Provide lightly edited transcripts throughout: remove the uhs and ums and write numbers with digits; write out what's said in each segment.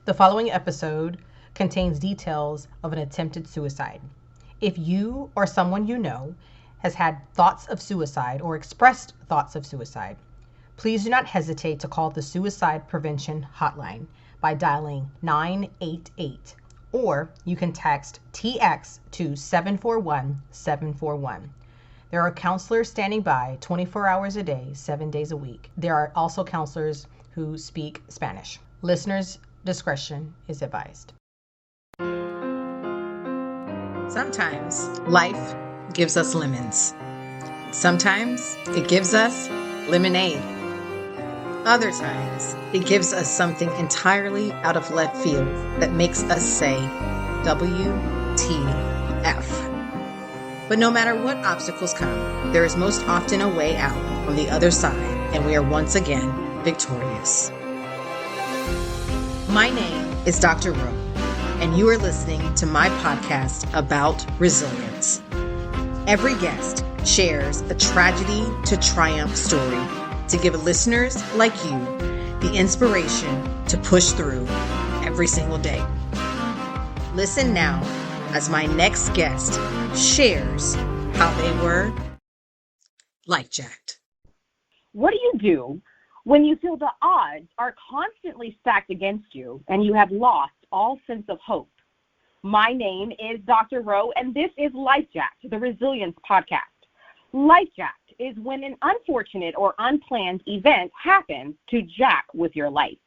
The following episode contains details of an attempted suicide. If you or someone you know has had thoughts of suicide or expressed thoughts of suicide, please do not hesitate to call the Suicide Prevention Hotline by dialing 988, or you can text TX to 741-741. There are counselors standing by 24 hours a day, 7 days a week. There are also counselors who speak Spanish. Listeners' discretion is advised. Sometimes life gives us lemons. Sometimes it gives us lemonade. Other times it gives us something entirely out of left field that makes us say, WTF. But no matter what obstacles come, there is most often a way out on the other side, and we are once again victorious. My name is Dr. Rowe, and you are listening to my podcast about resilience. Every guest shares a tragedy to triumph story to give listeners like you the inspiration to push through every single day. Listen now as my next guest shares how they were life-jacked. What do you do when you feel the odds are constantly stacked against you and you have lost all sense of hope? My name is Dr. Rowe, and this is Life-Jacked, the Resilience Podcast. Life-Jacked is when an unfortunate or unplanned event happens to jack with your life.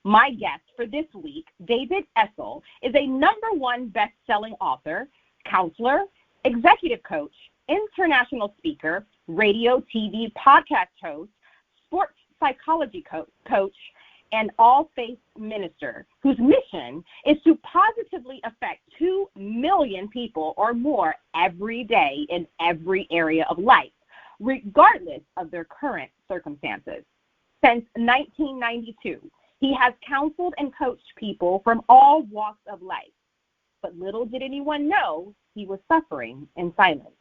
My guest for this week, David Essel, is a #1 best-selling author, counselor, executive coach, international speaker, radio, TV, podcast host, sports psychology coach, and all-faith minister, whose mission is to positively affect 2 million people or more every day in every area of life, regardless of their current circumstances. Since 1992, he has counseled and coached people from all walks of life, but little did anyone know he was suffering in silence.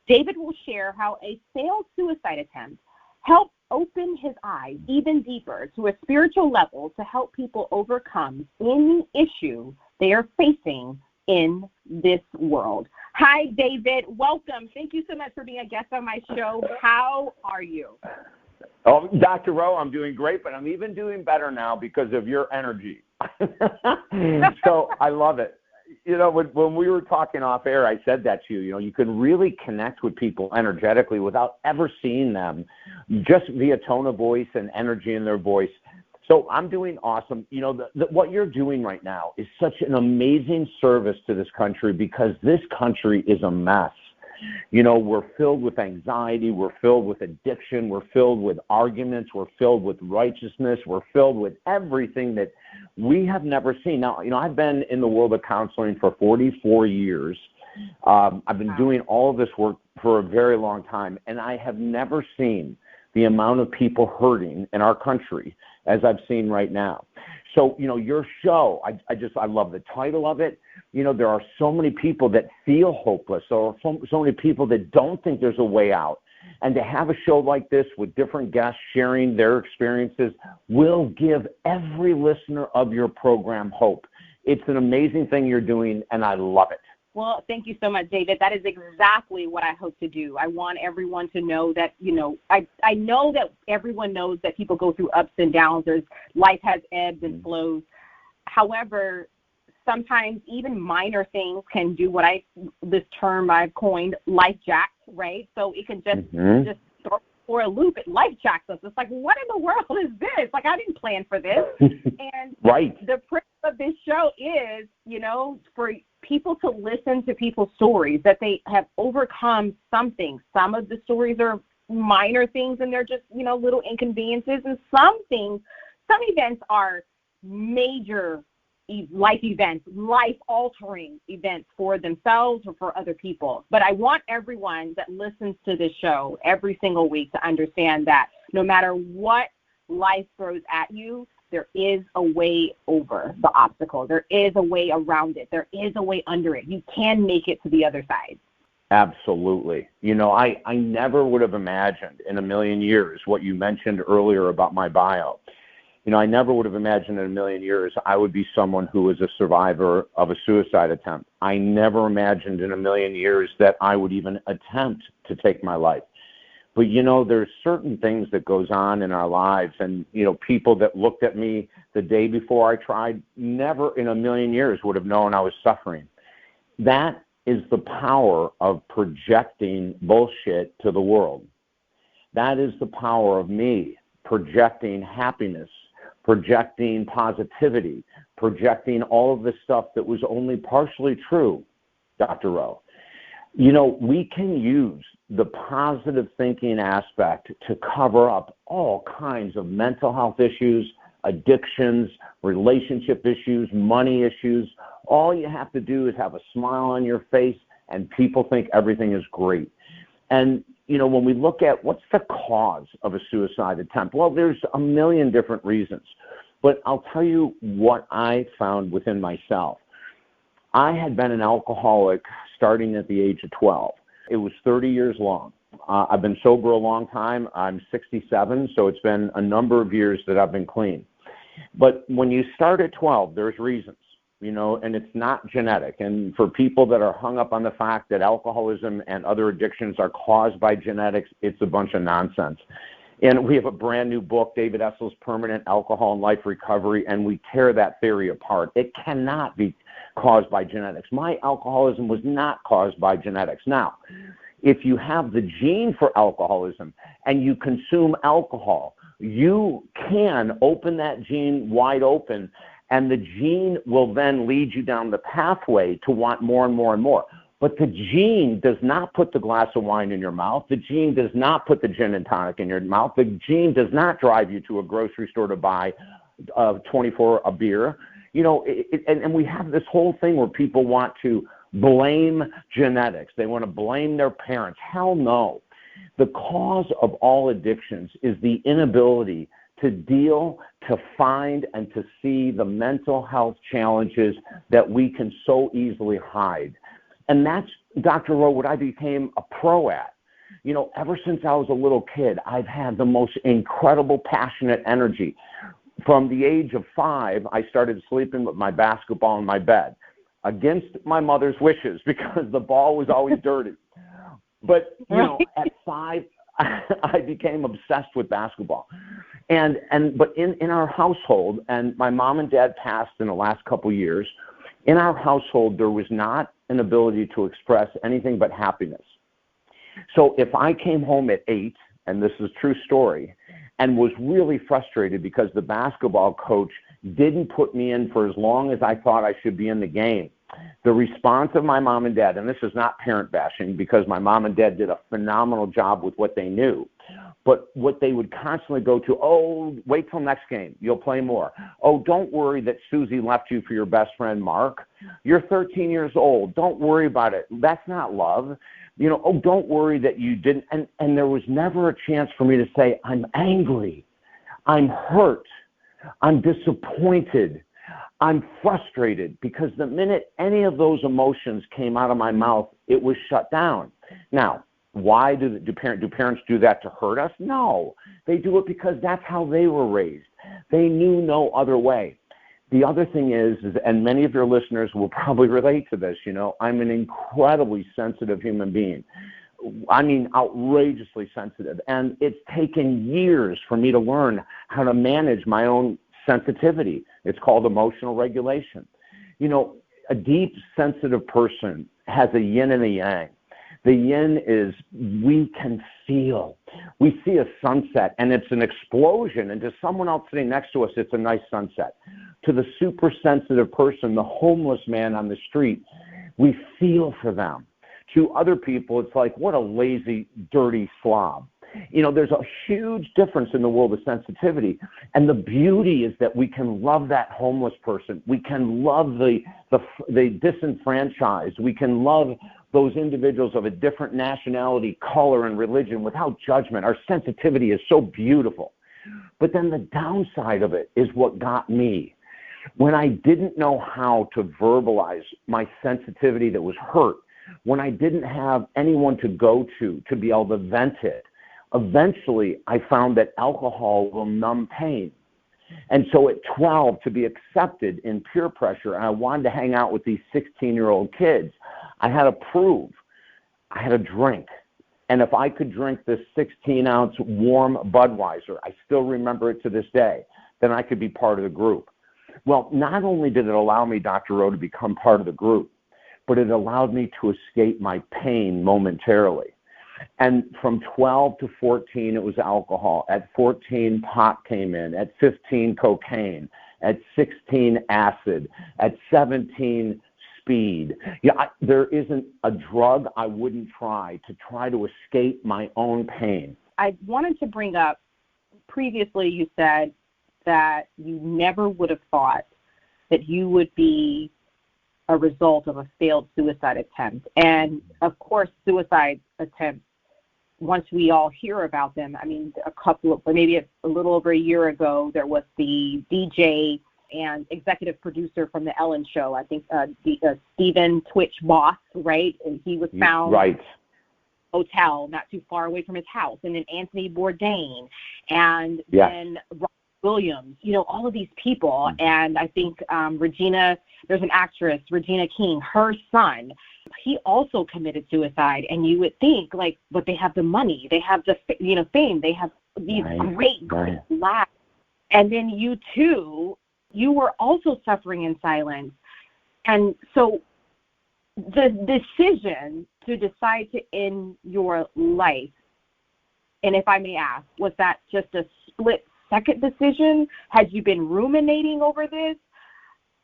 David will share how a failed suicide attempt helped open his eyes even deeper to a spiritual level to help people overcome any issue they are facing in this world. Hi, David. Welcome. Thank you so much for being a guest on my show. How are you? Oh, Dr. Rowe, I'm doing great, but I'm even doing better now because of your energy. So I love it. You know, when we were talking off air, I said that to you. You know, you can really connect with people energetically without ever seeing them, just via tone of voice and energy in their voice. So I'm doing awesome. You know, what you're doing right now is such an amazing service to this country because this country is a mess. You know, we're filled with anxiety, we're filled with addiction, we're filled with arguments, we're filled with righteousness, we're filled with everything that we have never seen. Now, you know, I've been in the world of counseling for 44 years. I've been doing all of this work for a very long time, and I have never seen the amount of people hurting in our country as I've seen right now. So, you know, your show, I love the title of it. You know, there are so many people that feel hopeless. There are so many people that don't think there's a way out. And to have a show like this with different guests sharing their experiences will give every listener of your program hope. It's an amazing thing you're doing, and I love it. Well, thank you so much, David. That is exactly what I hope to do. I want everyone to know that, you know, I know that everyone knows that people go through ups and downs. Life has ebbs and flows. However, sometimes even minor things can do this term I've coined, life jacks, right? So it can just throw for a loop. It life jacks us. It's like, what in the world is this? Like, I didn't plan for this. And right. The premise of this show is, you know, for people to listen to people's stories, that they have overcome something. Some of the stories are minor things and they're just, you know, little inconveniences. And some events are major life events, life-altering events for themselves or for other people. But I want everyone that listens to this show every single week to understand that no matter what life throws at you, there is a way over the obstacle. There is a way around it. There is a way under it. You can make it to the other side. Absolutely. You know, I never would have imagined in a million years what you mentioned earlier about my bio. I never would have imagined in a million years I would be someone who was a survivor of a suicide attempt. I never imagined in a million years that I would even attempt to take my life. But, there's certain things that goes on in our lives. And, people that looked at me the day before I tried never in a million years would have known I was suffering. That is the power of projecting bullshit to the world. That is the power of me projecting happiness, projecting positivity, projecting all of this stuff that was only partially true, Dr. Rowe. We can use the positive thinking aspect to cover up all kinds of mental health issues, addictions, relationship issues, money issues. All you have to do is have a smile on your face and people think everything is great. And, when we look at what's the cause of a suicide attempt, well, there's a million different reasons. But I'll tell you what I found within myself. I had been an alcoholic starting at the age of 12. It was 30 years long. I've been sober a long time. I'm 67, so it's been a number of years that I've been clean. But when you start at 12, there's reasons, and it's not genetic. And for people that are hung up on the fact that alcoholism and other addictions are caused by genetics, it's a bunch of nonsense. And we have a brand new book, David Essel's Permanent Alcohol and Life Recovery, and we tear that theory apart. It cannot be caused by genetics. My alcoholism was not caused by genetics. Now, if you have the gene for alcoholism and you consume alcohol, you can open that gene wide open, and the gene will then lead you down the pathway to want more and more and more. But the gene does not put the glass of wine in your mouth. The gene does not put the gin and tonic in your mouth. The gene does not drive you to a grocery store to buy 24 a beer. And we have this whole thing where people want to blame genetics. They want to blame their parents. Hell no. The cause of all addictions is the inability to deal, to find, and to see the mental health challenges that we can so easily hide. And that's, Dr. Rowe, what I became a pro at. Ever since I was a little kid, I've had the most incredible, passionate energy. From the age of 5, I started sleeping with my basketball in my bed against my mother's wishes because the ball was always dirty. But, at 5, I became obsessed with basketball. But in our household, and my mom and dad passed in the last couple years, in our household, there was not an ability to express anything but happiness. So if I came home at 8, and this is a true story, and was really frustrated because the basketball coach didn't put me in for as long as I thought I should be in the game, the response of my mom and dad, and this is not parent bashing because my mom and dad did a phenomenal job with what they knew, but what they would constantly go to, oh, wait till next game, you'll play more. Oh, don't worry that Susie left you for your best friend, Mark. You're 13 years old. Don't worry about it. That's not love. Oh, don't worry that you didn't. And there was never a chance for me to say, I'm angry. I'm hurt. I'm disappointed. I'm frustrated, because the minute any of those emotions came out of my mouth, it was shut down. Now, why do parents do that to hurt us? No, they do it because that's how they were raised. They knew no other way. The other thing is, and many of your listeners will probably relate to this, I'm an incredibly sensitive human being. I mean, outrageously sensitive. And it's taken years for me to learn how to manage my own sensitivity. It's called emotional regulation. A deep, sensitive person has a yin and a yang. The yin is we can feel. We see a sunset, and it's an explosion, and to someone else sitting next to us, it's a nice sunset. To the super sensitive person, the homeless man on the street, we feel for them. To other people, it's like, what a lazy, dirty slob. There's a huge difference in the world of sensitivity. And the beauty is that we can love that homeless person. We can love the disenfranchised. We can love those individuals of a different nationality, color, and religion without judgment. Our sensitivity is so beautiful. But then the downside of it is what got me. When I didn't know how to verbalize my sensitivity that was hurt, when I didn't have anyone to go to be able to vent it, eventually I found that alcohol will numb pain. And so at 12, to be accepted in peer pressure, and I wanted to hang out with these 16-year-old kids, I had to prove I had a drink. And if I could drink this 16-ounce warm Budweiser, I still remember it to this day, then I could be part of the group. Well, not only did it allow me, Dr. Rowe, to become part of the group, but it allowed me to escape my pain momentarily. And from 12 to 14, it was alcohol. At 14, pot came in. At 15, cocaine. At 16, acid. At 17, speed. Yeah, there isn't a drug I wouldn't try to escape my own pain. I wanted to bring up, previously you said that you never would have thought that you would be a result of a failed suicide attempt. And of course, suicide attempts, once we all hear about them, I mean, maybe a little over a year ago, there was the DJ and executive producer from the Ellen Show, I think Stephen Twitch Boss, right? And he was found right. Hotel not too far away from his house. And then Anthony Bourdain, and then Robert Williams, all of these people. And I think there's an actress, Regina King, her son, he also committed suicide. And you would think, but they have the money, they have the fame, they have these great lives. And then you too, you were also suffering in silence. And so the decision to decide to end your life, and if I may ask, was that just a split-second decision? Had you been ruminating over this?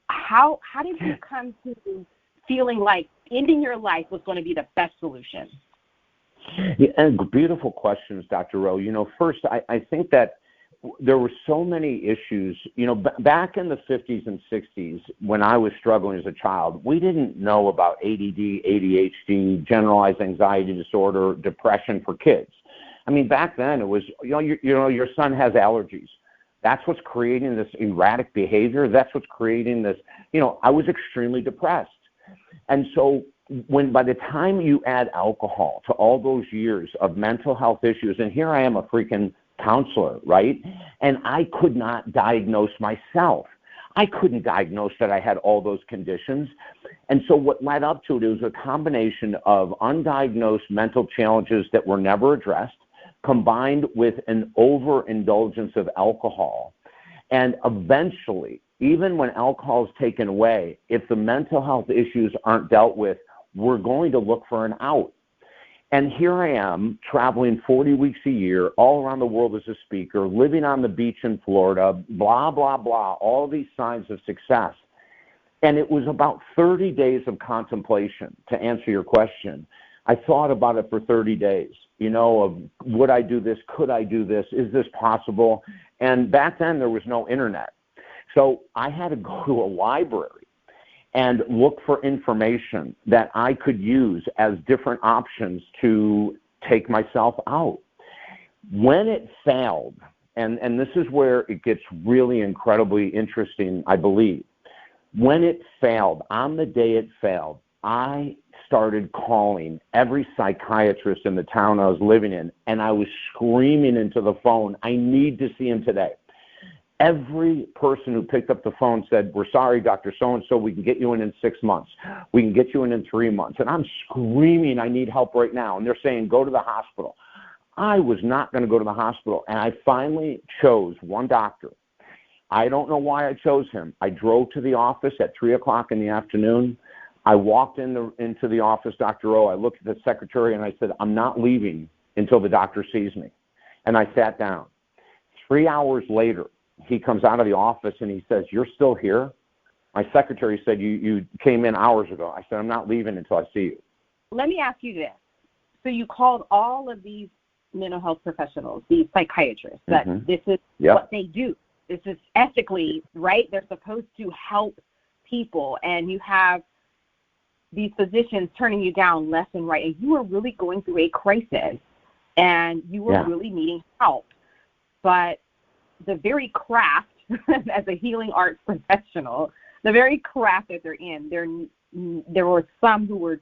How did you come to feeling like ending your life was going to be the best solution? Yeah, and beautiful questions, Dr. Rowe. First, I think that there were so many issues. Back in the 50s and 60s, when I was struggling as a child, we didn't know about ADD, ADHD, generalized anxiety disorder, depression for kids. I mean, back then it was, your son has allergies. That's what's creating this erratic behavior. That's what's creating this, I was extremely depressed. And so by the time you add alcohol to all those years of mental health issues, and here I am, a freaking counselor, right? And I could not diagnose myself. I couldn't diagnose that I had all those conditions. And so what led up to it was a combination of undiagnosed mental challenges that were never addressed, combined with an overindulgence of alcohol. And eventually, even when alcohol is taken away, if the mental health issues aren't dealt with, we're going to look for an out. And here I am, traveling 40 weeks a year, all around the world as a speaker, living on the beach in Florida, blah, blah, blah, all these signs of success. And it was about 30 days of contemplation, to answer your question. I thought about it for 30 days, of would I do this? Could I do this? Is this possible? And back then there was no internet. So I had to go to a library and look for information that I could use as different options to take myself out. When it failed, and this is where it gets really incredibly interesting, I believe. When it failed, on the day it failed, I started calling every psychiatrist in the town I was living in, and I was screaming into the phone, I need to see him today. Every person who picked up the phone said, we're sorry, Dr. So-and-so, we can get you in 6 months. We can get you in 3 months. And I'm screaming, I need help right now. And they're saying, go to the hospital. I was not going to go to the hospital. And I finally chose one doctor. I don't know why I chose him. I drove to the office at 3 o'clock in the afternoon. I walked into the office, Dr. O. I looked at the secretary and I said, I'm not leaving until the doctor sees me. And I sat down. 3 hours later, he comes out of the office and he says, you're still here? My secretary said, you came in hours ago. I said, I'm not leaving until I see you. Let me ask you this. So you called all of these mental health professionals, these psychiatrists, that this is what they do. This is ethically, right? They're supposed to help people, and you have these physicians turning you down left and right, and you are really going through a crisis, and you are really needing help. But the very craft, as a healing arts professional, the very craft that they're in, there were some who were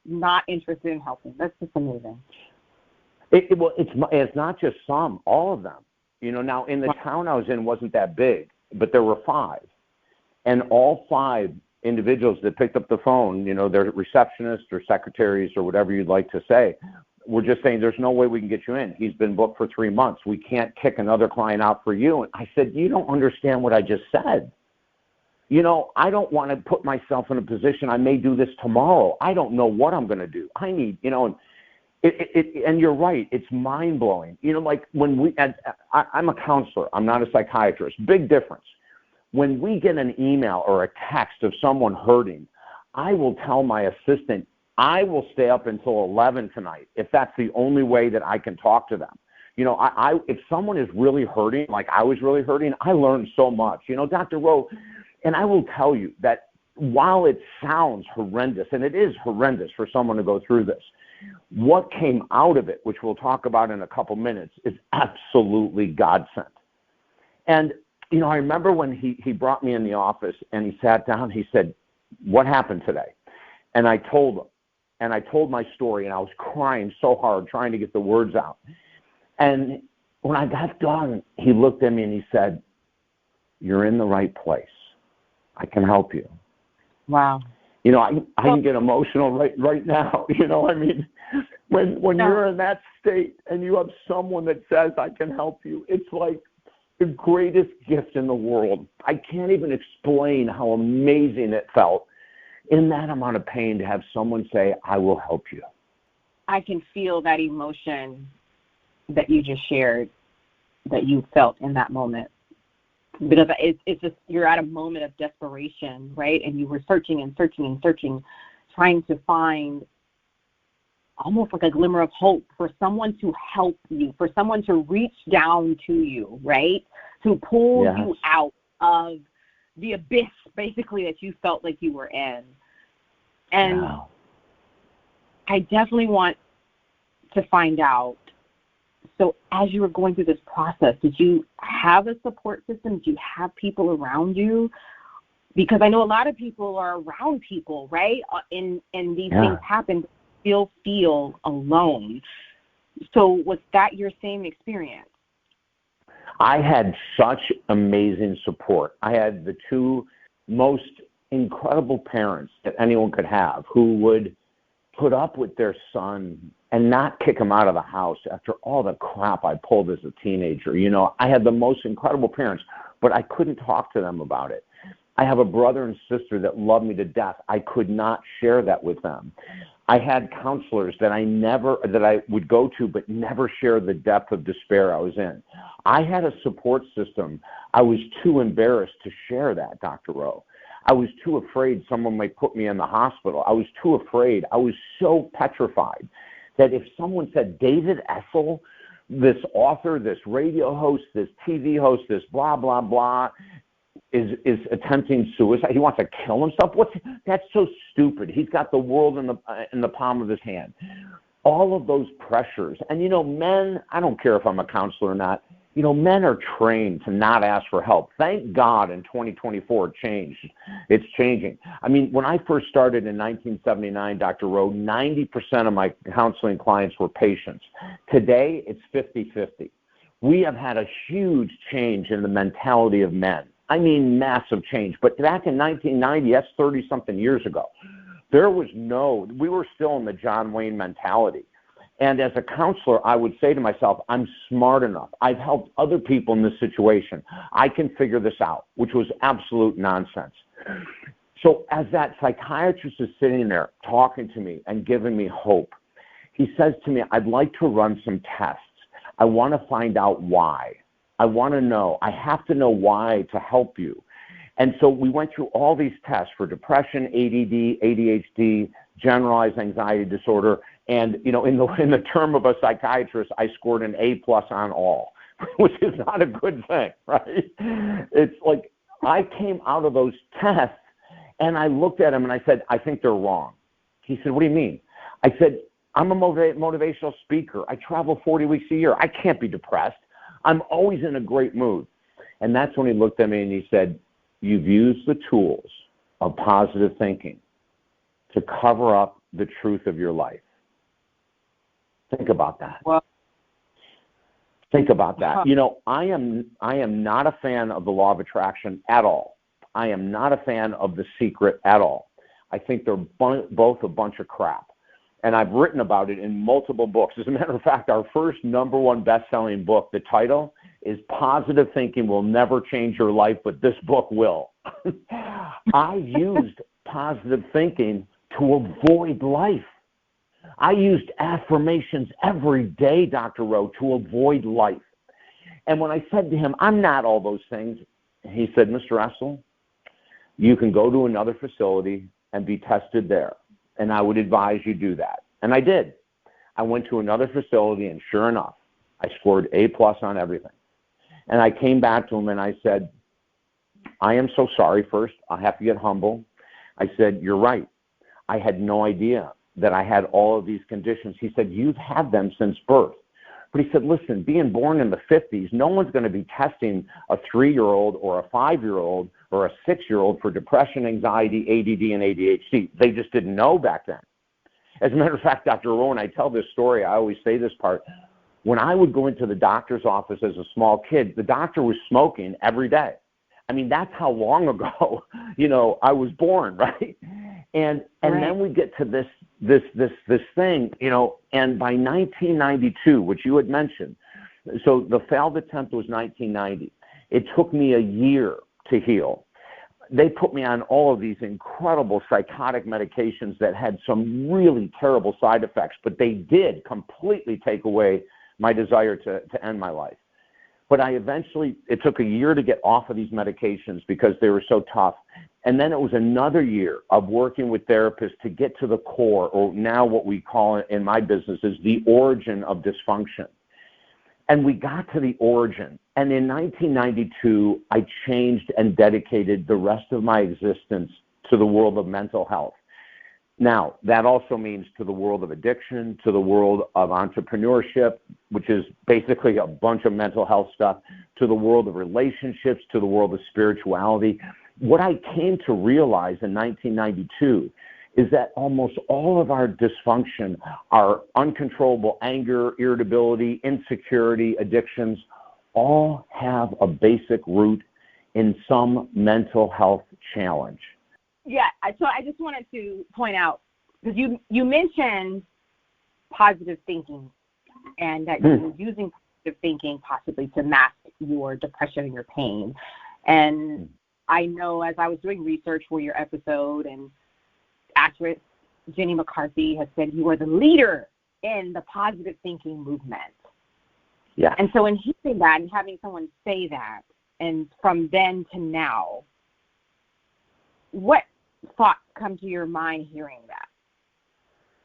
not interested in helping. That's just amazing. It's not just some, all of them. Now in the town I was in wasn't that big, but there were 5. And all 5 individuals that picked up the phone, they're receptionists or secretaries or whatever you'd like to say, were just saying, there's no way we can get you in. He's been booked for 3 months. We can't kick another client out for you. And I said, you don't understand what I just said. I don't want to put myself in a position, I may do this tomorrow. I don't know what I'm going to do. I need, and you're right, it's mind-blowing. Like when I'm a counselor, I'm not a psychiatrist. Big difference. When we get an email or a text of someone hurting, I will tell my assistant, I will stay up until 11 tonight if that's the only way that I can talk to them. If someone is really hurting, like I was really hurting, I learned so much. Dr. Rowe, and I will tell you that while it sounds horrendous, and it is horrendous for someone to go through this, what came out of it, which we'll talk about in a couple minutes, is absolutely God-sent. And, I remember when he brought me in the office and he sat down, he said, what happened today? And I told him, and I told my story, and I was crying so hard trying to get the words out. And when I got done, he looked at me and he said, you're in the right place. I can help you. Wow. I can get emotional right now. When you're in that state and you have someone that says, I can help you, it's like the greatest gift in the world. I can't even explain how amazing it felt in that amount of pain to have someone say, I will help you. I can feel that emotion that you just shared, that you felt in that moment. Because it's just, you're at a moment of desperation, right? And you were searching and searching and searching, trying to find almost like a glimmer of hope for someone to help you, for someone to reach down to you, right? To pull you out of the abyss, basically, that you felt like you were in. And I definitely want to find out, so as you were going through this process, did you have a support system? Did you have people around you? Because I know a lot of people are around people, right? And these things happen, still feel alone. So was that your same experience? I had such amazing support. I had the 2 most incredible parents that anyone could have, who would put up with their son and not kick him out of the house after all the crap I pulled as a teenager. I had the most incredible parents, but I couldn't talk to them about it. I have a brother and sister that love me to death. I could not share that with them. I had counselors that I would go to, but never share the depth of despair I was in. I had a support system. I was too embarrassed to share that, Dr. Rowe. I was too afraid someone might put me in the hospital. I was too afraid. I was so petrified that if someone said, David Essel, this author, this radio host, this TV host, this blah, blah, blah, is attempting suicide, he wants to kill himself, that's so stupid. He's got the world in the palm of his hand. All of those pressures. And, men, I don't care if I'm a counselor or not, men are trained to not ask for help. Thank God in 2024 it changed. It's changing. I mean, when I first started in 1979, Dr. Rowe, 90% of my counseling clients were patients. Today, it's 50-50. We have had a huge change in the mentality of men. I mean, massive change. But back in 1990, that's 30-something years ago, we were still in the John Wayne mentality. And as a counselor, I would say to myself, I'm smart enough. I've helped other people in this situation. I can figure this out, which was absolute nonsense. So as that psychiatrist is sitting there talking to me and giving me hope, he says to me, I'd like to run some tests. I want to find out why. I want to know. I have to know why to help you. And so we went through all these tests for depression, ADD, ADHD, generalized anxiety disorder. And, in the term of a psychiatrist, I scored an A+ on all, which is not a good thing, right? It's like I came out of those tests and I looked at him and I said, I think they're wrong. He said, what do you mean? I said, I'm a motivational speaker. I travel 40 weeks a year. I can't be depressed. I'm always in a great mood. And that's when he looked at me and he said, you've used the tools of positive thinking to cover up the truth of your life. Think about that. Well, Think about that. You know, I am not a fan of the law of attraction at all. I am not a fan of The Secret at all. I think they're both a bunch of crap. And I've written about it in multiple books. As a matter of fact, our first #1 best-selling book, the title is Positive Thinking Will Never Change Your Life, but This Book Will. I used positive thinking to avoid life. I used affirmations every day, Dr. Rowe, to avoid life. And when I said to him, I'm not all those things, he said, Mr. Essel, you can go to another facility and be tested there. And I would advise you do that. And I did. I went to another facility, and sure enough, I scored A+ on everything. And I came back to him and I said, I am so sorry first. I have to get humble. I said, you're right. I had no idea that I had all of these conditions. He said, you've had them since birth. But he said, listen, being born in the 50s, no one's going to be testing a 3-year-old or a 5-year-old or a 6-year-old for depression, anxiety, ADD, and ADHD. They just didn't know back then. As a matter of fact, Dr. Rowan, I tell this story, I always say this part. When I would go into the doctor's office as a small kid, the doctor was smoking every day. I mean, that's how long ago, I was born, right? And right. Then we get to this thing, and by 1992, which you had mentioned, so the failed attempt was 1990. It took me a year to heal. They put me on all of these incredible psychotic medications that had some really terrible side effects, but they did completely take away my desire to end my life. But it took a year to get off of these medications because they were so tough. And then it was another year of working with therapists to get to the core, or now what we call it in my business is the origin of dysfunction. And we got to the origin. And in 1992, I changed and dedicated the rest of my existence to the world of mental health. Now, that also means to the world of addiction, to the world of entrepreneurship, which is basically a bunch of mental health stuff, to the world of relationships, to the world of spirituality. What I came to realize in 1992 is that almost all of our dysfunction, our uncontrollable anger, irritability, insecurity, addictions, all have a basic root in some mental health challenge. Yeah, so I just wanted to point out, because you mentioned positive thinking and that you were using positive thinking possibly to mask your depression and your pain. And I know as I was doing research for your episode, and actress Jenny McCarthy has said you are the leader in the positive thinking movement. Yeah. And so in hearing that and having someone say that, and from then to now, what thoughts come to your mind hearing that?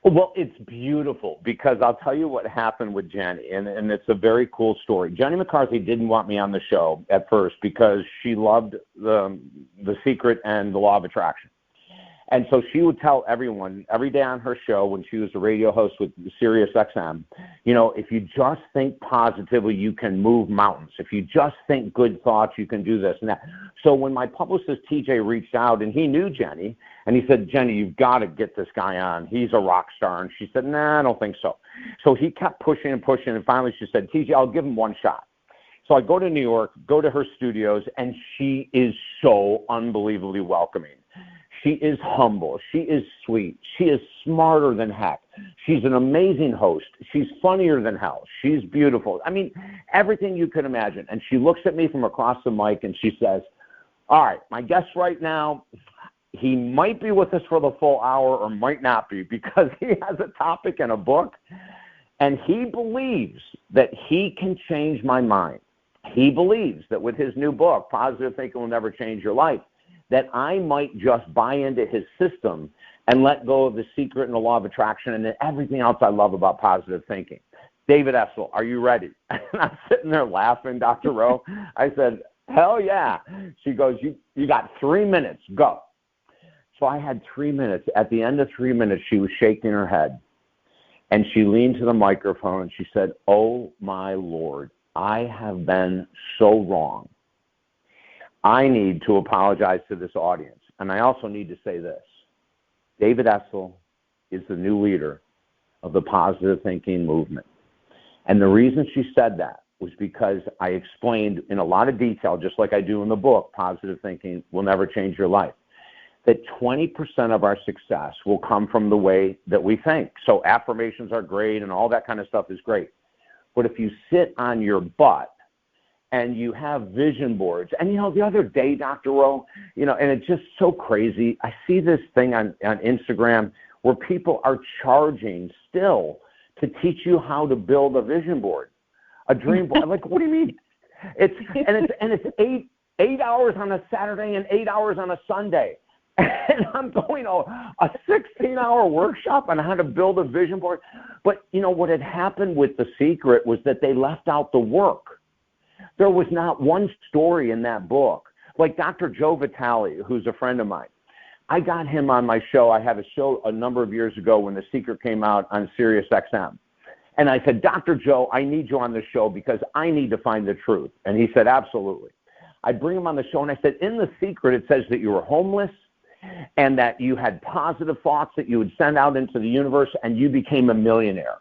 Well, it's beautiful because I'll tell you what happened with Jenny, and it's a very cool story. Jenny McCarthy didn't want me on the show at first because she loved the Secret and the law of attraction. And so she would tell everyone every day on her show when she was a radio host with Sirius XM, if you just think positively, you can move mountains. If you just think good thoughts, you can do this and that. So when my publicist TJ reached out, and he knew Jenny, and he said, Jenny, you've got to get this guy on. He's a rock star. And she said, nah, I don't think so. So he kept pushing and pushing, and finally she said, TJ, I'll give him one shot. So I go to New York, go to her studios, and she is so unbelievably welcoming. She is humble. She is sweet. She is smarter than heck. She's an amazing host. She's funnier than hell. She's beautiful. I mean, everything you could imagine. And she looks at me from across the mic and she says, all right, my guest right now, he might be with us for the full hour or might not be because he has a topic and a book, and he believes that he can change my mind. He believes that with his new book, Positive Thinking Will Never Change Your Life, that I might just buy into his system and let go of the Secret and the law of attraction and everything else I love about positive thinking. David Essel, are you ready? And I'm sitting there laughing, Dr. Rowe. I said, hell yeah. She goes, you got 3 minutes, go. So I had 3 minutes. At the end of 3 minutes, she was shaking her head. And she leaned to the microphone and she said, oh, my Lord, I have been so wrong. I need to apologize to this audience. And I also need to say this. David Essel is the new leader of the positive thinking movement. And the reason she said that was because I explained in a lot of detail, just like I do in the book, Positive Thinking Will Never Change Your Life, that 20% of our success will come from the way that we think. So affirmations are great and all that kind of stuff is great. But if you sit on your butt and you have vision boards, and, the other day, Dr. Rowe, and it's just so crazy. I see this thing on Instagram where people are charging still to teach you how to build a vision board. A dream board. I'm like, what do you mean? It's 8 hours on a Saturday and 8 hours on a Sunday. And I'm going a 16-hour workshop on how to build a vision board. But, what had happened with The Secret was that they left out the work. There was not one story in that book. Like Dr. Joe Vitale, who's a friend of mine. I got him on my show. I had a show a number of years ago when The Secret came out on Sirius XM. And I said, Dr. Joe, I need you on the show because I need to find the truth. And he said, absolutely. I bring him on the show, and I said, in The Secret, it says that you were homeless and that you had positive thoughts that you would send out into the universe, and you became a millionaire.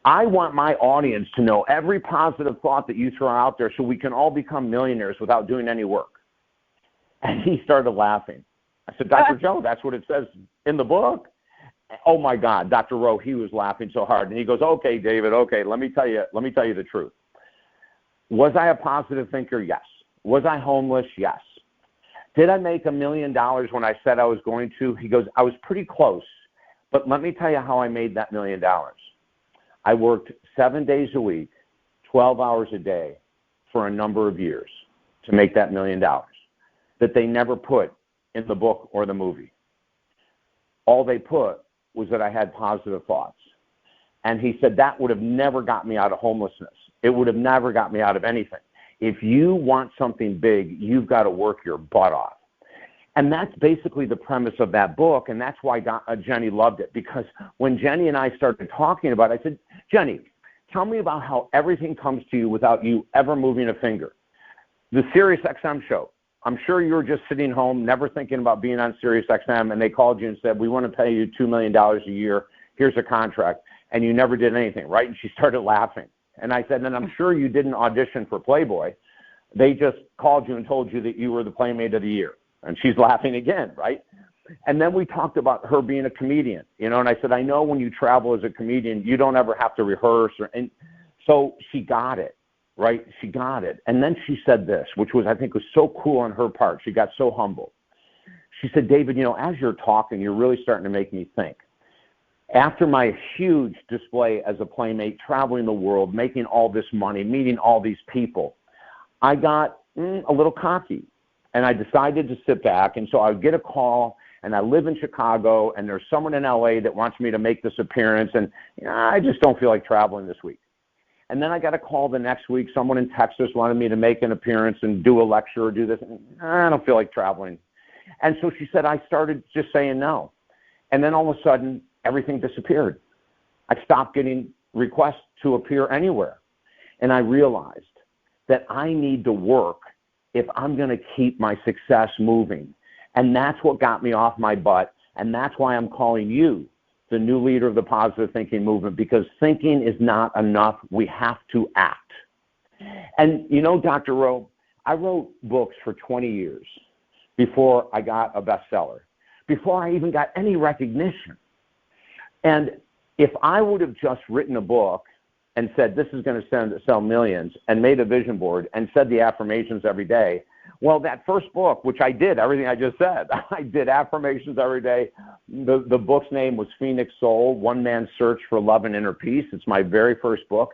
I want my audience to know every positive thought that you throw out there so we can all become millionaires without doing any work. And he started laughing. I said, Dr. Joe, that's what it says in the book. Oh my God, Dr. Rowe, he was laughing so hard. And he goes, okay, David, okay, let me tell you the truth. Was I a positive thinker? Yes. Was I homeless? Yes. Did I make $1 million when I said I was going to? He goes, I was pretty close, but let me tell you how I made that $1 million. I worked 7 days a week, 12 hours a day for a number of years to make that $1 million that they never put in the book or the movie. All they put was that I had positive thoughts. And he said that would have never got me out of homelessness. It would have never got me out of anything. If you want something big, you've got to work your butt off. And that's basically the premise of that book, and that's why Jenny loved it, because when Jenny and I started talking about it, I said, Jenny, tell me about how everything comes to you without you ever moving a finger. The Sirius XM show, I'm sure you were just sitting home, never thinking about being on Sirius XM, and they called you and said, we want to pay you $2 million a year. Here's a contract. And you never did anything, right? And she started laughing. And I said, and I'm sure you didn't audition for Playboy. They just called you and told you that you were the Playmate of the Year. And she's laughing again, right? And then we talked about her being a comedian, and I said, I know when you travel as a comedian, you don't ever have to rehearse. And so she got it. Right? She got it. And then she said this, which was, I think, was so cool on her part. She got so humble. She said, David, as you're talking, you're really starting to make me think. After my huge display as a Playmate, traveling the world, making all this money, meeting all these people, I got a little cocky. And I decided to sit back. And so I would get a call, and I live in Chicago, and there's someone in LA that wants me to make this appearance, and I just don't feel like traveling this week. And then I got a call the next week. Someone in Texas wanted me to make an appearance and do a lecture or do this. I don't feel like traveling. And so she said, I started just saying no. And then all of a sudden, everything disappeared. I stopped getting requests to appear anywhere. And I realized that I need to work if I'm going to keep my success moving. And that's what got me off my butt. And that's why I'm calling you the new leader of the positive thinking movement, because thinking is not enough. We have to act. And Dr. Rowe, I wrote books for 20 years before I got a bestseller, before I even got any recognition. And if I would have just written a book and said, this is going to sell millions, and made a vision board and said the affirmations every day, well, that first book, which I did, everything I just said, I did affirmations every day. The book's name was Phoenix Soul, One Man's Search for Love and Inner Peace. It's my very first book.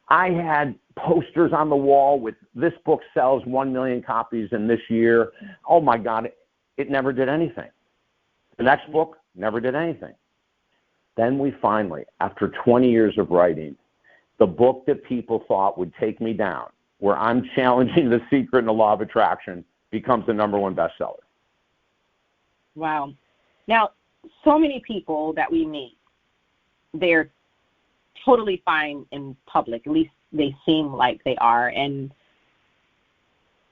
I had posters on the wall with, this book sells 1 million copies in this year. Oh, my God, it never did anything. The next book never did anything. Then we finally, after 20 years of writing, the book that people thought would take me down, where I'm challenging The Secret and the Law of Attraction, becomes the #1 bestseller. Wow. Now, so many people that we meet, they're totally fine in public. At least they seem like they are. And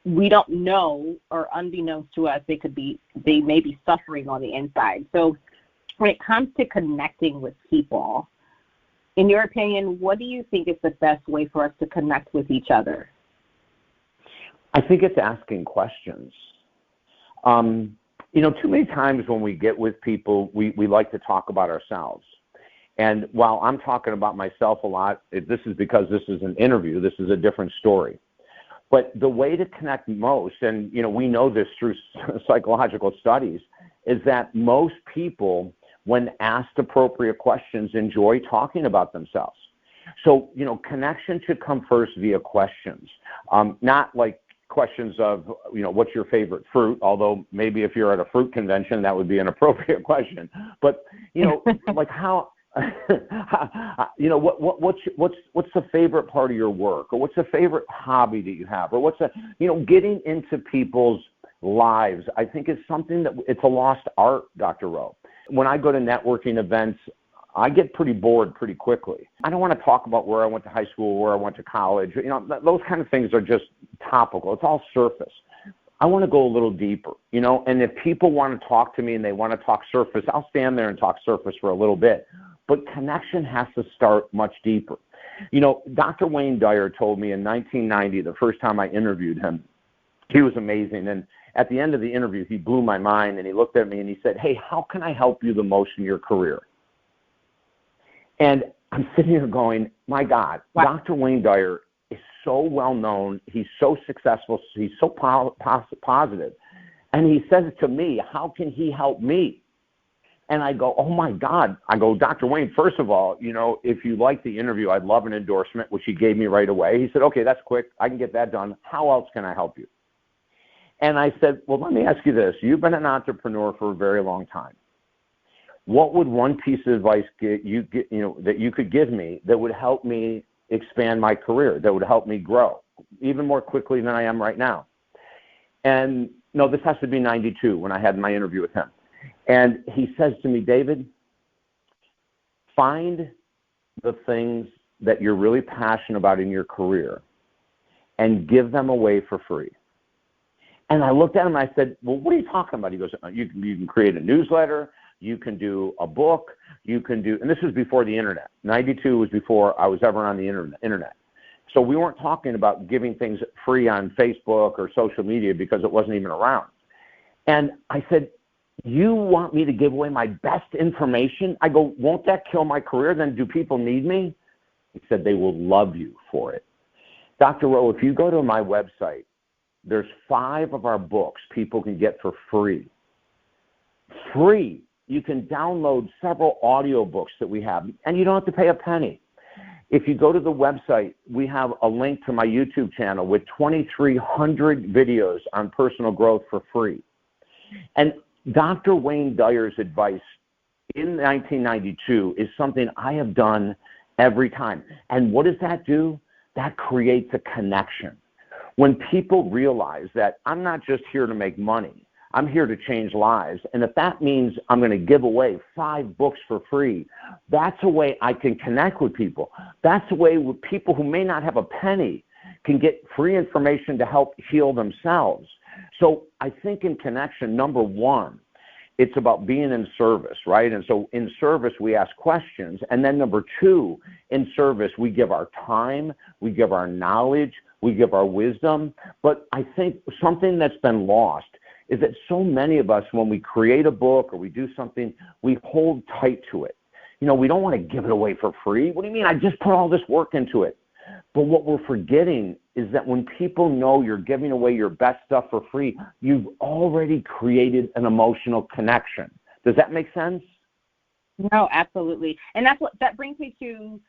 we don't know, or unbeknownst to us, they may be suffering on the inside. So when it comes to connecting with people, In your opinion, what do you think is the best way for us to connect with each other? I think it's asking questions. Too many times when we get with people, we like to talk about ourselves. And while I'm talking about myself a lot, this is because this is an interview. This is a different story. But the way to connect most, and we know this through psychological studies, is that most people, when asked appropriate questions, enjoy talking about themselves. So, connection should come first via questions, not like questions of, what's your favorite fruit? Although maybe if you're at a fruit convention, that would be an appropriate question. But, like how, what's the favorite part of your work, or what's the favorite hobby that you have, or getting into people's lives, I think is something that it's a lost art, Dr. Rowe. When I go to networking events, I get pretty bored pretty quickly. I don't want to talk about where I went to high school, where I went to college. Those kind of things are just topical. It's all surface. I want to go a little deeper, and if people want to talk to me and they want to talk surface, I'll stand there and talk surface for a little bit. But connection has to start much deeper. Dr. Wayne Dyer told me in 1990, the first time I interviewed him, he was amazing. And at the end of the interview, he blew my mind, and he looked at me and he said, "Hey, how can I help you the most in your career?" And I'm sitting here going, my God, wow. Dr. Wayne Dyer is so well known. He's so successful. He's so positive. And he says to me, how can he help me? And I go, oh, my God. I go, Dr. Wayne, first of all, if you like the interview, I'd love an endorsement, which he gave me right away. He said, okay, that's quick. I can get that done. How else can I help you? And I said, well, let me ask you this. You've been an entrepreneur for a very long time. What would one piece of advice that you could give me that would help me expand my career, that would help me grow even more quickly than I am right now? And no, this has to be 92 when I had my interview with him. And he says to me, David, find the things that you're really passionate about in your career and give them away for free. And I looked at him and I said, well, what are you talking about? He goes, you can create a newsletter. You can do a book, you can do, and this was before the internet. 92 was before I was ever on the internet. So we weren't talking about giving things free on Facebook or social media because it wasn't even around. And I said, you want me to give away my best information? I go, won't that kill my career? Then do people need me? He said, they will love you for it. Dr. Rowe, if you go to my website, there's 5 of our books people can get for free. Free. You can download several audiobooks that we have, and you don't have to pay a penny. If you go to the website, we have a link to my YouTube channel with 2,300 videos on personal growth for free. And Dr. Wayne Dyer's advice in 1992 is something I have done every time. And what does that do? That creates a connection. When people realize that I'm not just here to make money, I'm here to change lives. And if that means I'm going to give away 5 books for free, that's a way I can connect with people. That's a way with people who may not have a penny can get free information to help heal themselves. So I think in connection, number 1, it's about being in service, right? And so in service, we ask questions. And then number 2, in service, we give our time, we give our knowledge, we give our wisdom. But I think something that's been lost is that so many of us, when we create a book or we do something, we hold tight to it. We don't want to give it away for free. What do you mean? I just put all this work into it. But what we're forgetting is that when people know you're giving away your best stuff for free, you've already created an emotional connection. Does that make sense? No, absolutely. And that brings me to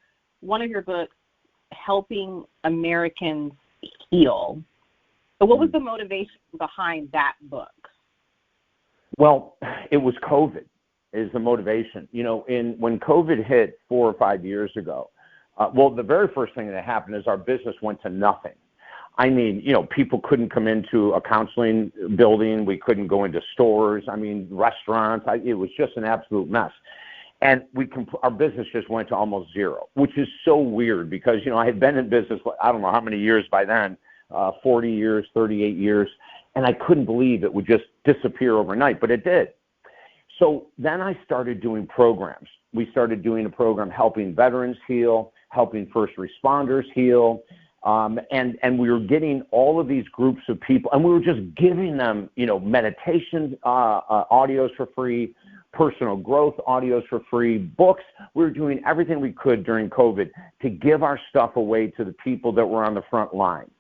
one of your books, Helping Americans Heal. So what was the motivation behind that book? Well, it was COVID is the motivation. When COVID hit 4 or 5 years ago, the very first thing that happened is our business went to nothing. I mean, people couldn't come into a counseling building. We couldn't go into stores. I mean, restaurants. It was just an absolute mess. And our business just went to almost zero, which is so weird because, I had been in business, I don't know how many years by then, 40 years, 38 years, and I couldn't believe it would just disappear overnight, but it did. So then I started doing programs. We started doing a program helping veterans heal, helping first responders heal, and we were getting all of these groups of people, and we were just giving them, meditation audios for free, personal growth audios for free, books. We were doing everything we could during COVID to give our stuff away to the people that were on the front line.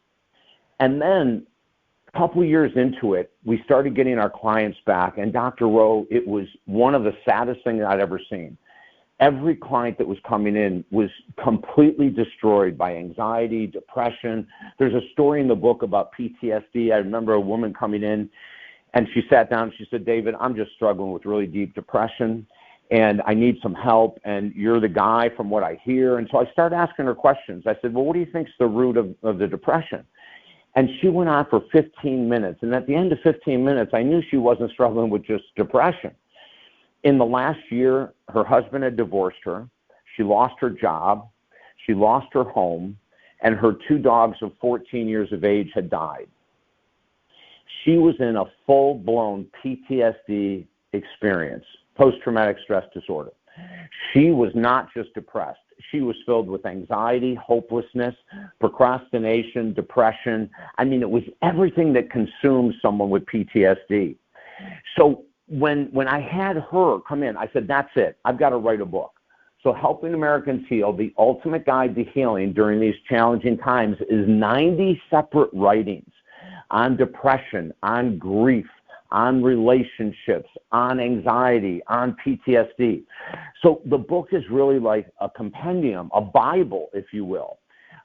And then a couple years into it, we started getting our clients back, and Dr. Rowe, it was one of the saddest things I'd ever seen. Every client that was coming in was completely destroyed by anxiety, depression. There's a story in the book about PTSD. I remember a woman coming in, and she sat down and she said, David, I'm just struggling with really deep depression, and I need some help, and you're the guy from what I hear. And so I started asking her questions. I said, well, what do you think's the root of the depression? And she went on for 15 minutes. And at the end of 15 minutes, I knew she wasn't struggling with just depression. In the last year, her husband had divorced her. She lost her job. She lost her home. And her 2 dogs of 14 years of age had died. She was in a full-blown PTSD experience, post-traumatic stress disorder. She was not just depressed. She was filled with anxiety, hopelessness, procrastination, depression. I mean, it was everything that consumes someone with PTSD. So when I had her come in, I said, that's it. I've got to write a book. So Helping Americans Heal, the ultimate guide to healing during these challenging times, is 90 separate writings on depression, on grief, on relationships, on anxiety, on PTSD. So the book is really like a compendium, a Bible, if you will,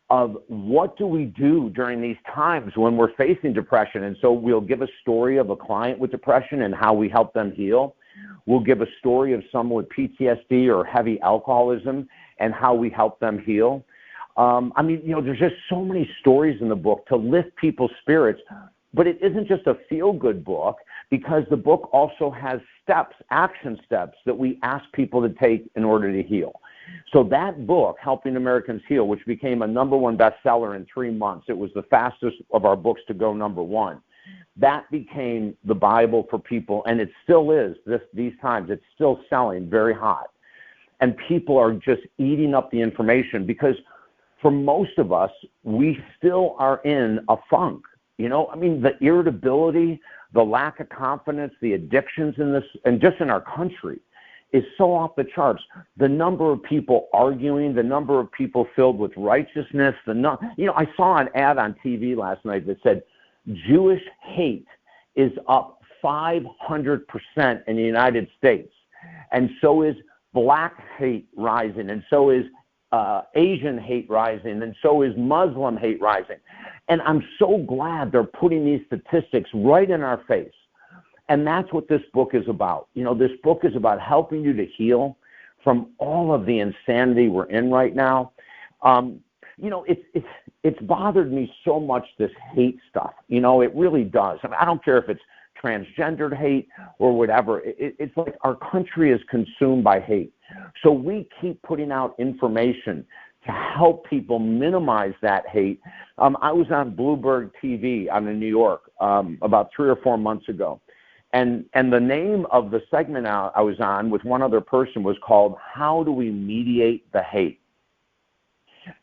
of what do we do during these times when we're facing depression. And so we'll give a story of a client with depression and how we help them heal. We'll give a story of someone with PTSD or heavy alcoholism and how we help them heal. There's just so many stories in the book to lift people's spirits. But it isn't just a feel-good book, because the book also has steps, action steps, that we ask people to take in order to heal. So that book, Helping Americans Heal, which became a #1 bestseller in 3 months, it was the fastest of our books to go #1. That became the Bible for people, and it still is these times. It's still selling very hot. And people are just eating up the information, because for most of us, we still are in a funk. The irritability, the lack of confidence, the addictions in this, and just in our country, is so off the charts. The number of people arguing, the number of people filled with righteousness, I saw an ad on TV last night that said Jewish hate is up 500% in the United States, and so is black hate rising, and so is Asian hate rising, and so is Muslim hate rising. And I'm so glad they're putting these statistics right in our face. And that's what this book is about. This book is about helping you to heal from all of the insanity we're in right now. It's bothered me so much, this hate stuff. It really does. I don't care if it's transgendered hate or whatever. It's like our country is consumed by hate. So we keep putting out information to help people minimize that hate. I was on Bloomberg TV in New York about 3 or 4 months ago. And the name of the segment I was on with one other person was called How Do We Mediate the Hate?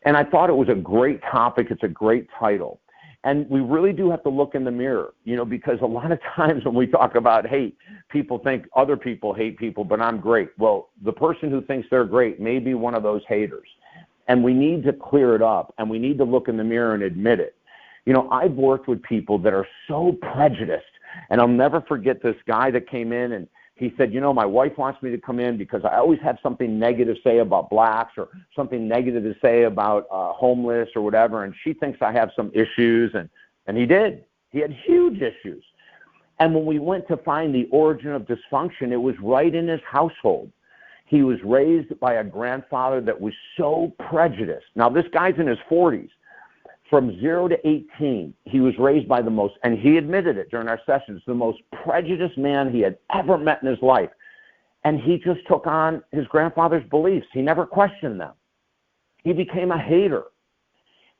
And I thought it was a great topic. It's a great title. And we really do have to look in the mirror, because a lot of times when we talk about hate, people think other people hate people, but I'm great. Well, the person who thinks they're great may be one of those haters. And we need to clear it up, and we need to look in the mirror and admit it. I've worked with people that are so prejudiced, and I'll never forget this guy that came in, and he said, my wife wants me to come in because I always have something negative to say about blacks or something negative to say about homeless or whatever, and she thinks I have some issues, and he did. He had huge issues. And when we went to find the origin of dysfunction, it was right in his household. He was raised by a grandfather that was so prejudiced. Now, this guy's in his 40s. From 0 to 18, he was raised by the most, and he admitted it during our sessions, the most prejudiced man he had ever met in his life. And he just took on his grandfather's beliefs. He never questioned them. He became a hater.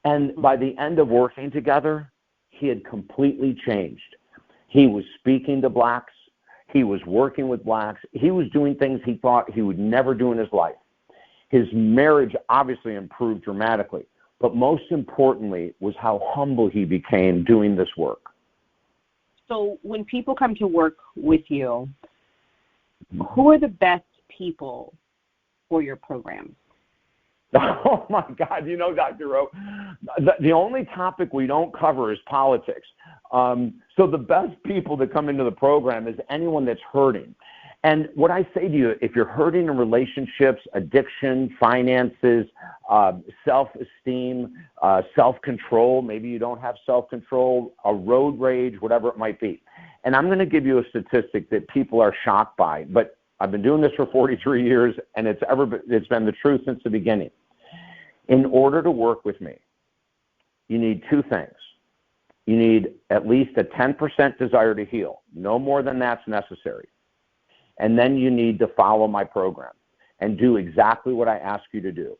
And by the end of working together, he had completely changed. He was speaking to blacks. He was working with blacks. He was doing things he thought he would never do in his life. His marriage obviously improved dramatically, but most importantly was how humble he became doing this work. So when people come to work with you, who are the best people for your program? Oh, my God. You know, Dr. Rowe, the only topic we don't cover is politics. So the best people that come into the program is anyone that's hurting. And what I say to you, if you're hurting in relationships, addiction, finances, self-esteem, self-control, maybe you don't have self-control, a road rage, whatever it might be. And I'm going to give you a statistic that people are shocked by, but I've been doing this for 43 years, and it's been the truth since the beginning. In order to work with me, you need two things. You need at least a 10% desire to heal. No more than that's necessary. And then you need to follow my program and do exactly what I ask you to do.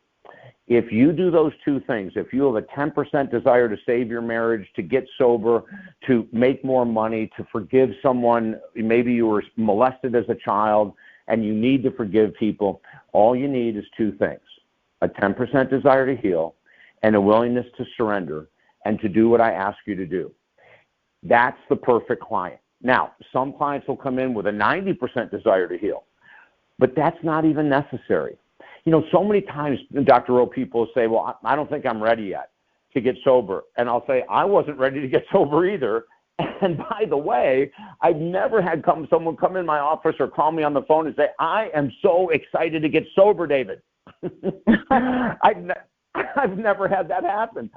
If you do those two things, if you have a 10% desire to save your marriage, to get sober, to make more money, to forgive someone, maybe you were molested as a child and you need to forgive people, all you need is two things: a 10% desire to heal and a willingness to surrender and to do what I ask you to do. That's the perfect client. Now, some clients will come in with a 90% desire to heal, but that's not even necessary. You know, so many times, Dr. Rowe, people say, well, I don't think I'm ready yet to get sober. And I'll say, I wasn't ready to get sober either. And by the way, I've never had someone come in my office or call me on the phone and say, I am so excited to get sober, David. I've never had that happen.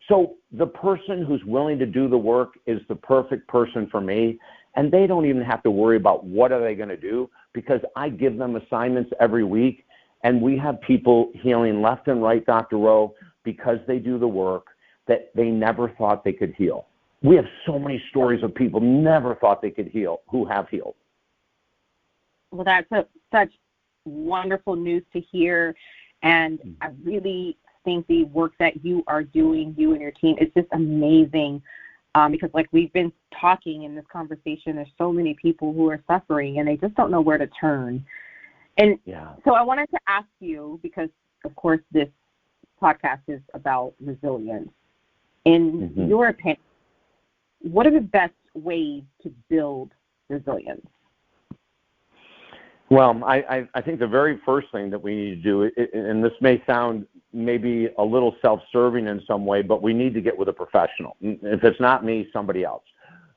So the person who's willing to do the work is the perfect person for me. And they don't even have to worry about what are they going to do, because I give them assignments every week. And we have people healing left and right, Dr. Rowe, because they do the work that they never thought they could heal. We have so many stories of people never thought they could heal who have healed. Well, that's such wonderful news to hear. And I really think the work that you are doing, you and your team, is just amazing. Because like we've been talking in this conversation, there's so many people who are suffering and they just don't know where to turn. And so I wanted to ask you, because of course this podcast is about resilience. In your opinion, what are the best ways to build resilience? Well, I think the very first thing that we need to do, and this may sound maybe a little self-serving in some way, but we need to get with a professional. If it's not me, somebody else.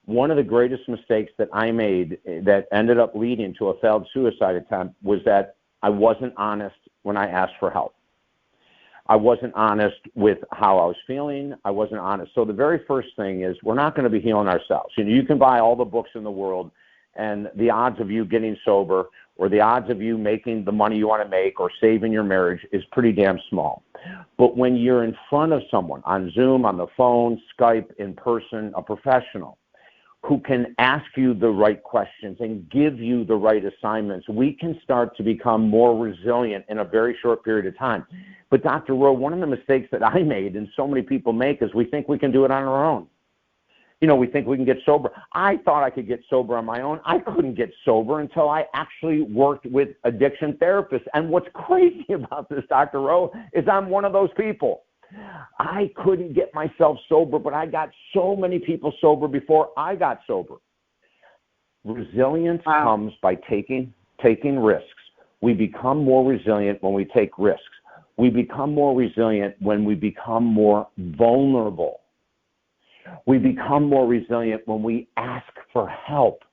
One of the greatest mistakes that I made that ended up leading to a failed suicide attempt was that I wasn't honest when I asked for help. I wasn't honest with how I was feeling. I wasn't honest. So the very first thing is we're not going to be healing ourselves. You know, you can buy all the books in the world, and the odds of you getting sober or the odds of you making the money you want to make or saving your marriage is pretty damn small. But when you're in front of someone on Zoom, on the phone, Skype, in person, a professional who can ask you the right questions and give you the right assignments, we can start to become more resilient in a very short period of time. But Dr. Rowe, one of the mistakes that I made and so many people make is we think we can do it on our own. You know, we think we can get sober. I thought I could get sober on my own. I couldn't get sober until I actually worked with addiction therapists. And what's crazy about this, Dr. Rowe, is I'm one of those people. I couldn't get myself sober, but I got so many people sober before I got sober. Resilience comes by taking risks. We become more resilient when we take risks. We become more resilient when we become more vulnerable. We become more resilient when we ask for help.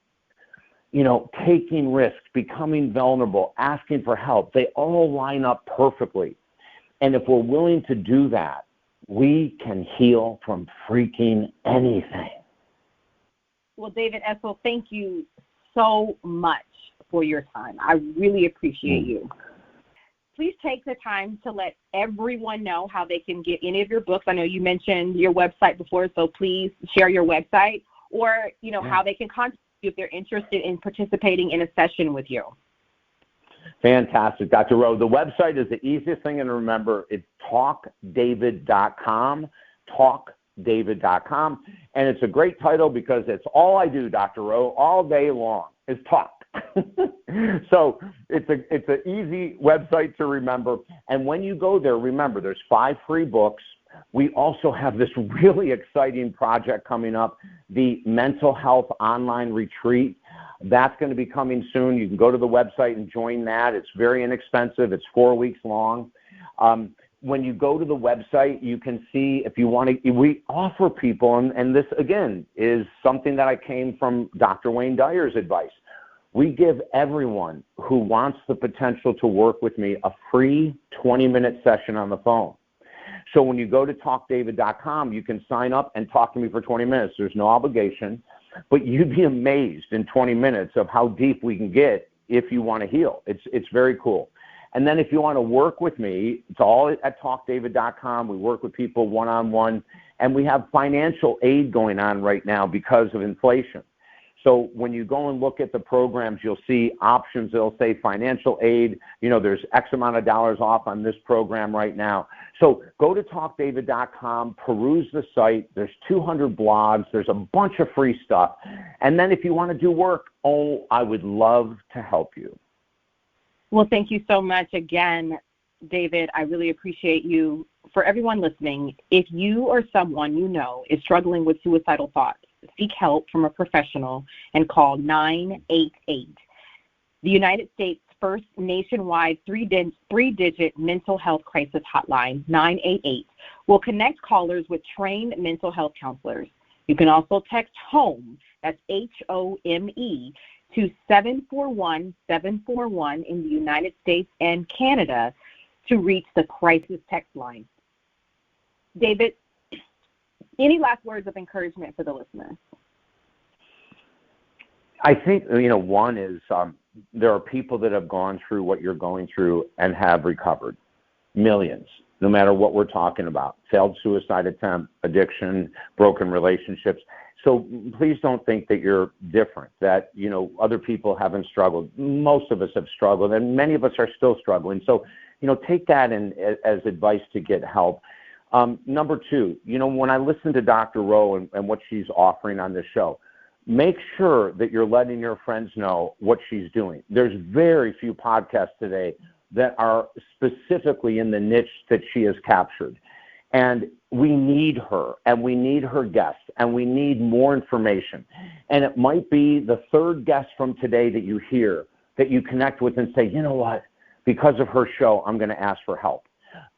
You know, taking risks, becoming vulnerable, asking for help, they all line up perfectly. And if we're willing to do that, we can heal from freaking anything. Well, David Essel, thank you so much for your time. I really appreciate you. Please take the time to let everyone know how they can get any of your books. I know you mentioned your website before, so please share your website, or, you know, how they can contact you if they're interested in participating in a session with you. Fantastic, Dr. Rowe. The website is the easiest thing to remember. It's talkdavid.com, talkdavid.com. And it's a great title because it's all I do, Dr. Rowe, all day long is talk. So it's an easy website to remember. And when you go there, remember, there's 5 free books. We also have this really exciting project coming up, the Mental Health Online Retreat. That's going to be coming soon. You can go to the website and join that. It's very inexpensive. It's 4 weeks long. When you go to the website, you can see if you want to, we offer people, and this, again, is something that I came from Dr. Wayne Dyer's advice. We give everyone who wants the potential to work with me a free 20-minute session on the phone. So when you go to talkdavid.com, you can sign up and talk to me for 20 minutes. There's no obligation, but you'd be amazed in 20 minutes of how deep we can get if you want to heal. It's very cool. And then if you want to work with me, it's all at talkdavid.com. We work with people one-on-one, and we have financial aid going on right now because of inflation. So when you go and look at the programs, you'll see options. They'll say financial aid. You know, there's X amount of dollars off on this program right now. So go to talkdavid.com, peruse the site. There's 200 blogs. There's a bunch of free stuff. And then if you want to do work, I would love to help you. Well, thank you so much again, David. I really appreciate you. For everyone listening, if you or someone you know is struggling with suicidal thoughts, seek help from a professional and call 988. The United States' first nationwide three-digit mental health crisis hotline, 988, will connect callers with trained mental health counselors. You can also text HOME, that's HOME, to 741-741 in the United States and Canada to reach the crisis text line. David, any last words of encouragement for the listener? I think, one is there are people that have gone through what you're going through and have recovered. Millions, no matter what we're talking about. Failed suicide attempt, addiction, broken relationships. So please don't think that you're different, that, other people haven't struggled. Most of us have struggled, and many of us are still struggling. So, take that as advice to get help. Number 2, when I listen to Dr. Rowe and what she's offering on this show, make sure that you're letting your friends know what she's doing. There's very few podcasts today that are specifically in the niche that she has captured. And we need her, and we need her guests, and we need more information. And it might be the 3rd guest from today that you hear, that you connect with and say, you know what, because of her show, I'm going to ask for help.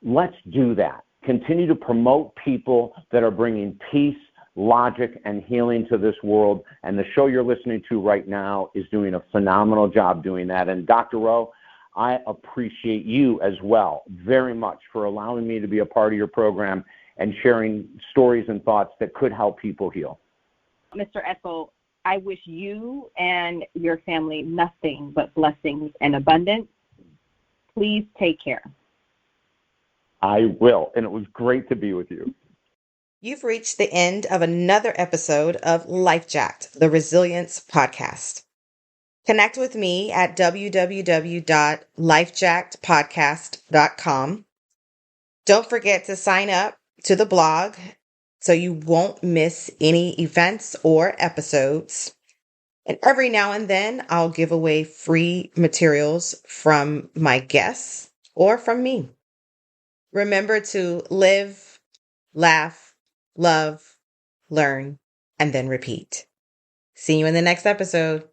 Let's do that. Continue to promote people that are bringing peace, logic, and healing to this world. And the show you're listening to right now is doing a phenomenal job doing that. And Dr. Rowe, I appreciate you as well very much for allowing me to be a part of your program and sharing stories and thoughts that could help people heal. Mr. Essel, I wish you and your family nothing but blessings and abundance. Please take care. I will, and it was great to be with you. You've reached the end of another episode of Life Jacked, the Resilience Podcast. Connect with me at www.lifejackedpodcast.com. Don't forget to sign up to the blog so you won't miss any events or episodes. And every now and then, I'll give away free materials from my guests or from me. Remember to live, laugh, love, learn, and then repeat. See you in the next episode.